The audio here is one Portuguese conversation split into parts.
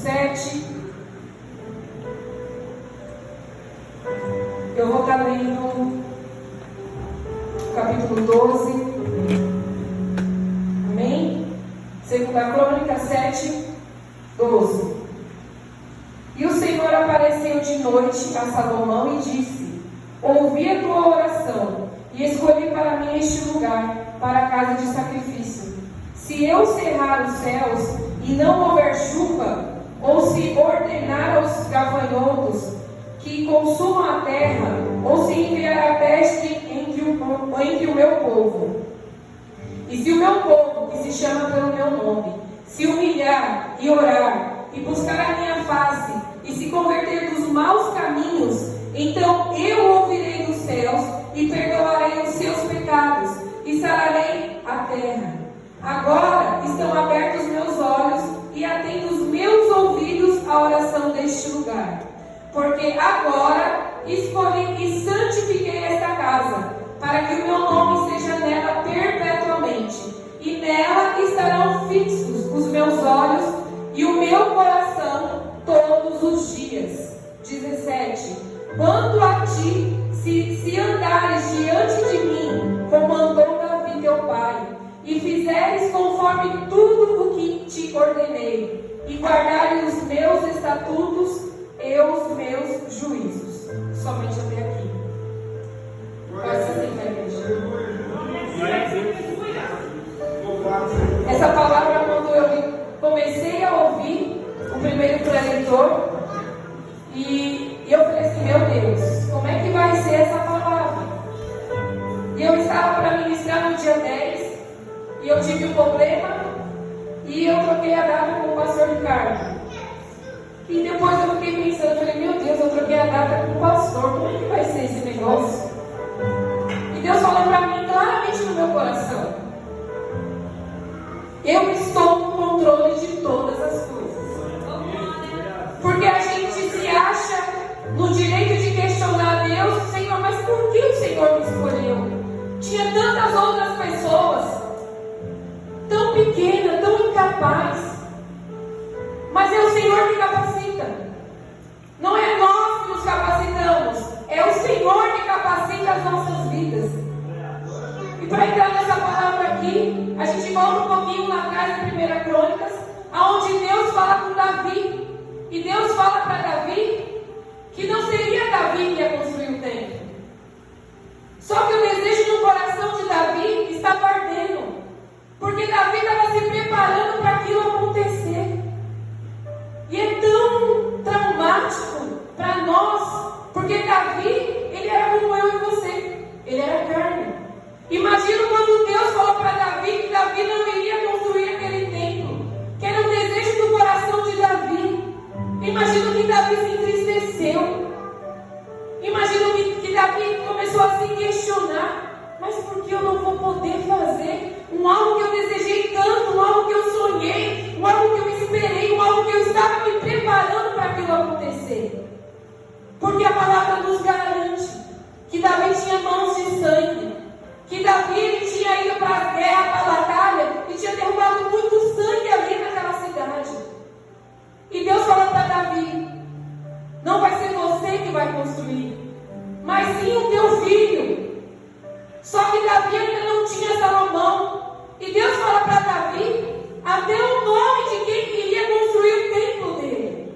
7. Eu vou estar lendo o capítulo 12. Amém? Segunda Crônica 7, 12. E o Senhor apareceu de noite a Salomão e disse: ouvi a tua oração e escolhi para mim este lugar, para a casa de sacrifício. Se eu cerrar os céus e não houver chuva, ou se ordenar aos gafanhotos que consumam a terra, ou se enviar a peste entre o meu povo, e se o meu povo, que se chama pelo meu nome, se humilhar e orar, e buscar a minha face, e se converter dos maus caminhos, então eu ouvirei dos céus, e perdoarei os seus pecados, e sararei a terra. Agora estão abertos meus olhos, e atendo os meus ouvidos à oração deste lugar. Porque agora escolhi e santifiquei esta casa, para que o meu nome esteja nela perpetuamente, e nela estarão fixos os meus olhos e o meu coração todos os dias. 17. Quanto a ti, se andares diante de mim, como andou Davi teu pai, e fizeres conforme tudo o que te ordenei, e guardares os meus estatutos e os meus juízos. Somente até aqui. Pode ser assim, igreja. Essa palavra, quando eu comecei a ouvir o primeiro preleitor, e eu falei assim: meu Deus, como é que vai ser essa palavra? E eu estava para ministrar no dia 10, e eu tive um problema, e eu troquei a data com o pastor Ricardo. E depois eu fiquei pensando, eu falei: meu Deus, eu troquei a data com o pastor, como é que vai ser esse negócio? E Deus falou para mim claramente no meu coração: eu estou no controle de todas as coisas. Porque a gente se acha no direito de questionar a Deus: Senhor, mas por que o Senhor me escolheu? Tinha tantas outras pessoas, tão pequena, tão incapaz. Mas é o Senhor que capacita. Não é nós que nos capacitamos, é o Senhor que capacita as nossas vidas. E para entrar nessa palavra aqui, a gente volta um pouquinho lá atrás em 1 Crônicas, onde Deus fala com Davi. E Deus fala para Davi que não seria Davi que ia construir o templo. Só que o desejo no coração de Davi estava ardendo, porque Davi estava se preparando para aquilo acontecer. E é tão traumático para nós, porque Davi, ele era como eu e você, ele era carne. Imagina quando Deus falou para Davi que Davi não iria construir aquele templo, que era o desejo do coração de Davi. Imagina que Davi se entristeceu. Imagina que Davi começou a se questionar: mas por que eu não vou poder fazer algo que eu desejei tanto, algo que eu sonhei, algo que eu esperei, algo que eu estava me preparando para aquilo acontecer? Porque a palavra nos garante que Davi tinha mãos de sangue, que Davi ele tinha ido para a guerra, para a batalha, e tinha derrubado muito sangue ali naquela cidade. E Deus falou para Davi: não vai ser você que vai construir, mas sim o teu filho. Só que Davi ainda não tinha Salomão. E Deus fala para Davi até o nome de quem queria construir o templo dele.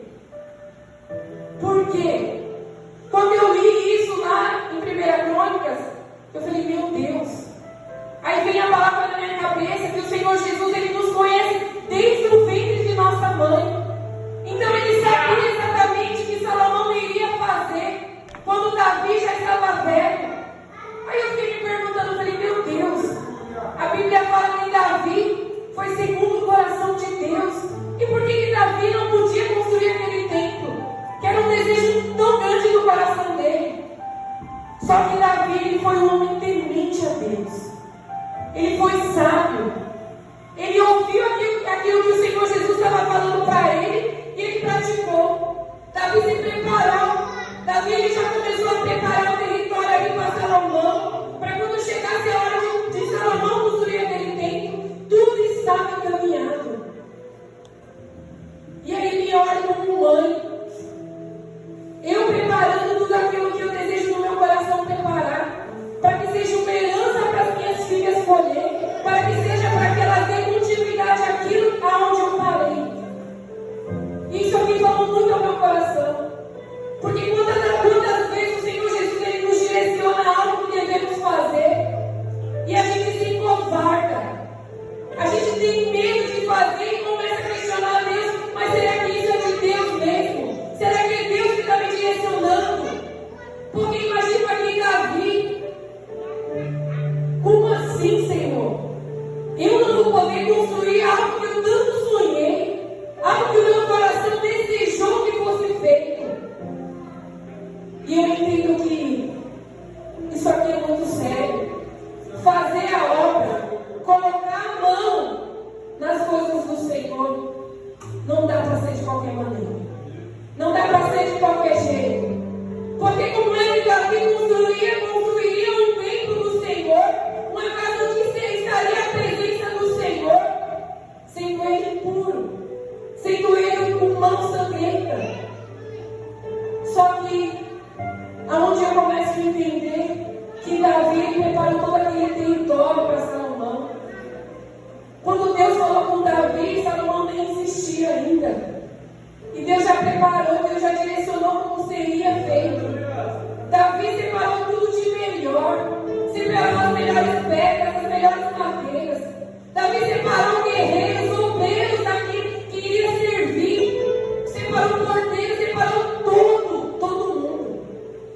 Por quê? Quando eu li isso lá em 1 Crônicas, eu falei: meu Deus. Aí vem a palavra na minha cabeça que o Senhor Jesus, ele nos conhece desde o ventre de nossa mãe. Então ele sabia exatamente o que Salomão iria fazer quando Davi já estava velho. Aí eu fiquei me perguntando, eu falei: meu Deus, a Bíblia fala que Davi foi segundo o coração de Deus. E por que Davi não podia construir aquele templo? Que era um desejo tão grande no coração dele. Só que Davi, ele foi um homem temente a Deus. Ele foi sábio. Ele ouviu aquilo que o Senhor Jesus estava falando para ele e ele praticou. Davi se preparou. Davi ele já começou a preparar o território ali para Salomão, para quando chegasse a hora de Salomão construir aquele templo, tudo estava encaminhado. E aí ele olha não dá para ser de qualquer maneira. Não dá para ser de qualquer jeito. Porque como ele Davi construiria um templo do Senhor, uma casa onde estaria a presença do Senhor, sendo ele puro, sendo ele com mão sangrenta. Só que aonde eu começo a entender que Davi preparou todo aquele território para Salomão. Quando Deus falou com Davi, Salomão nem existia ainda. E Deus já preparou, Deus já direcionou como seria feito. Davi separou tudo de melhor. Separou as melhores pedras, as melhores madeiras. Davi separou guerreiros, obreiros daquele que iria servir. Separou cordeiros, separou todo mundo.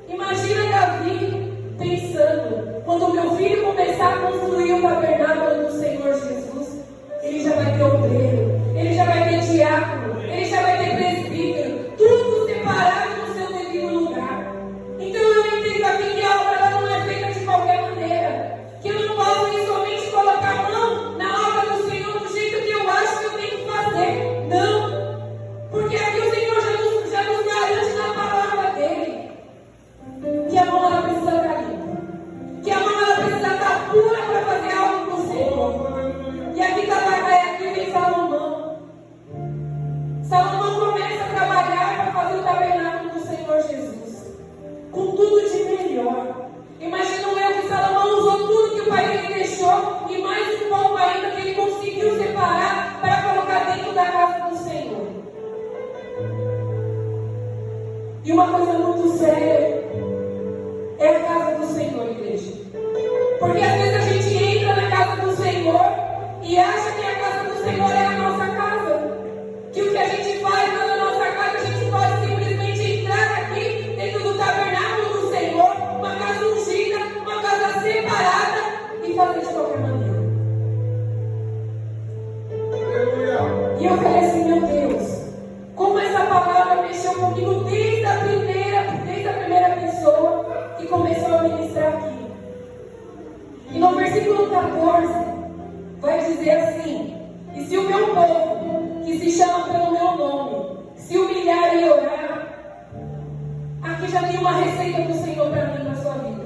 Imagina Davi pensando, quando meu filho começar a construir o tabernáculo do Senhor Jesus, ele já vai ter obreiro, ele já vai ter diácono, ele já vai ter presbítero, tudo separado no seu devido lugar. Então eu entendo aqui que a obra ela não é feita de qualquer maneira, que eu não posso somente colocar a mão na obra do Senhor do jeito que eu acho que eu tenho que fazer. Não, porque aqui o Senhor já nos garante na palavra dele que a mão ela precisa estar limpa, que a mão ela precisa estar pura para fazer algo com o Senhor. E aqui vem Salomão. Salomão começa a trabalhar para fazer o tabernáculo do Senhor Jesus, com tudo de melhor. Imagino eu que Salomão usou tudo que o pai dele deixou e mais um pouco ainda que ele conseguiu separar para colocar dentro da casa do Senhor. E uma coisa muito séria é a casa do Senhor, igreja. Porque às vezes a gente entra na casa do Senhor e acha que a casa do Senhor é a nossa casa. Que o que a gente faz na nossa casa, a gente pode simplesmente entrar aqui dentro do tabernáculo do Senhor, uma casa ungida, uma casa separada e fazer de qualquer maneira. E eu falei assim, meu Deus, como essa palavra mexeu comigo desde a primeira pessoa que começou a ministrar aqui. E no versículo 14 vai dizer assim: e se o meu povo, que se chama pelo meu nome, se humilhar e orar, aqui já tem uma receita do Senhor para mim na sua vida.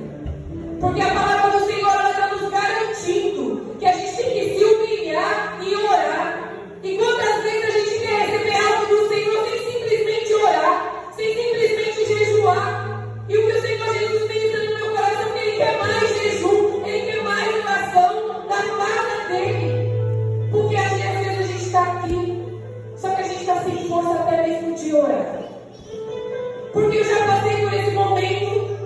Porque a palavra do Senhor ela está nos garantindo que a gente tem que se humilhar e orar. E quantas vezes a gente quer receber algo do Senhor sem simplesmente orar, sem simplesmente jejuar? E o que o Senhor Jesus pensa no meu coração é que Ele quer mais jejum, Ele quer mais oração da casa dele. Porque às vezes a gente está aqui, só que a gente está sem força até mesmo de orar. Porque eu já passei por esse momento,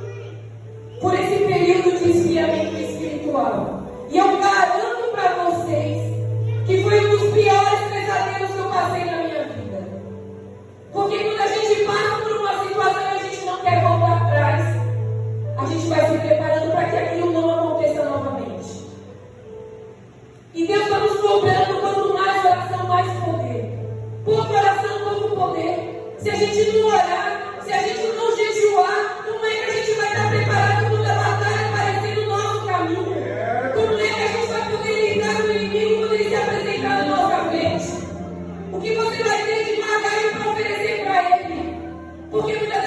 por esse período de esfriamento espiritual. E eu garanto para vocês que foi um dos piores pesadelos que eu passei na minha vida. Porque quando a gente passa por uma situação e a gente não quer voltar atrás, a gente vai se preparando para que aquilo não aconteça novamente. E Deus está nos cobrando quanto mais oração, mais poder. Pouca oração, pouco poder. Se a gente não orar, se a gente não jejuar, como é que a gente vai estar preparado quando a batalha aparecer no nosso caminho? Como é que a gente vai poder lidar com o inimigo quando ele se apresentar na nossa frente? O que você vai ter de bagagem para oferecer para ele? Porque muitas